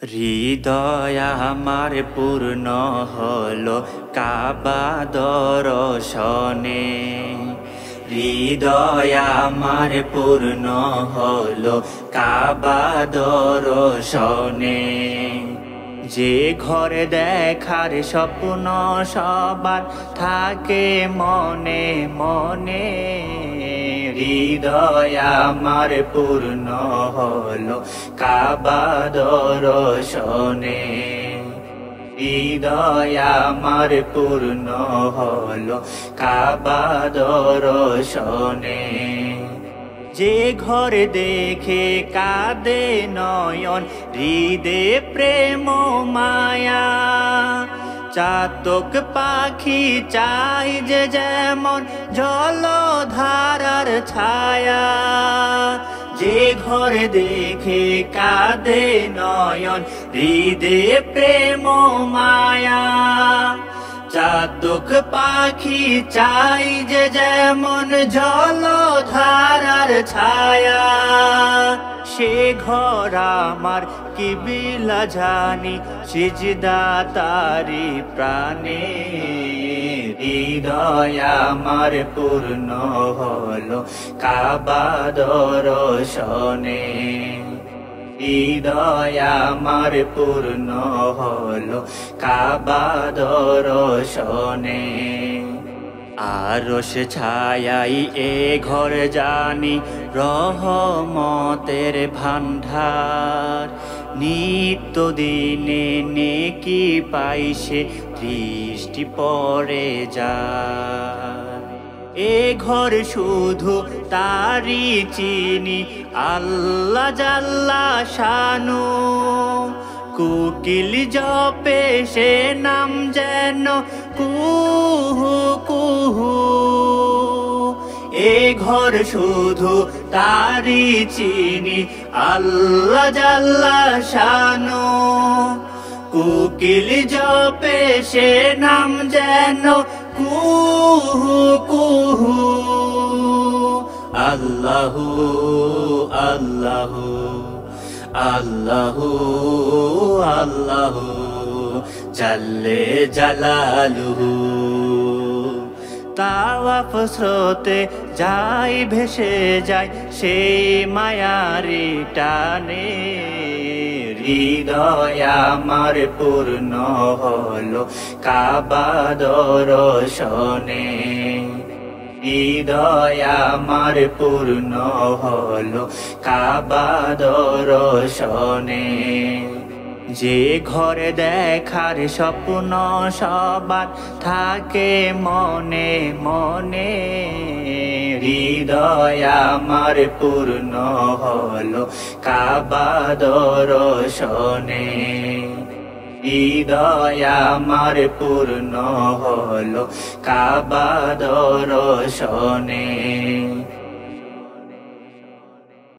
হৃদয় আমার পূর্ণ হলো কাবা দর্শনে, হৃদয় আমার পূর্ণ হলো কাবা দর্শনে। যে ঘরে দেখার স্বপ্ন সবার থাকে মনে মনে, হৃদয় আমার পূর্ণ হলো কাবা দর্শনে, হৃদয় আমার পূর্ণ হলো কাবা দর্শনে। যে ঘরে দেখে কাঁদে নয়ন, হৃদে প্রেম মায়া, চাতক পাখি চাই যে যেমন জলধারার ছায়া। যে ঘরে দেখে কাঁদে নয়ন, হৃদে প্রেম মায়া, চাতক পাখি চাই যে যেমন জলধারার ছায়া। সে ঘর আমার কিবিলা জানি, সিজদা তারি প্রাণে, হৃদয় আমার পূর্ণ হলো কাবা দর্শনে, হৃদয় আমার পূর্ণ হলো কাবা দর্শনে। আরশ ছায়াই এ ঘর জানি রহমতের ভান্ডার, নিত্য দিনে নেকি পাইছে দৃষ্টি পড়ে যায়। এ ঘর শুধু তারি চিনি আল্লাহ জাল্লা শানু, কোকিল জপে সে নাম যেন কুহু কুহু। এ ঘর শুধু তারি চিনি আল্লাহ জাল্লা শানু, কোকিল জপে সে নাম যেন কুহু কুহু। আল্লাহু আল্লাহু আল্লাহু আল্লাহু জাল্লে জালালুহু। তাওয়াফ স্রোতে যাই ভেসে যায় সেই মায়ারি টানে, হৃদয় আমার পূর্ণ হলো কাবা দর্শনে, হৃদয় আমার পূর্ণ হলো কাবা দর্শনে। যে ঘরে দেখার স্বপ্ন সবার থাকে মনে মনে, হৃদয় আমার পূর্ণ হলো কাবা দর্শনে, হৃদয় আমার পূর্ণ হলো কাবা দর্শনে।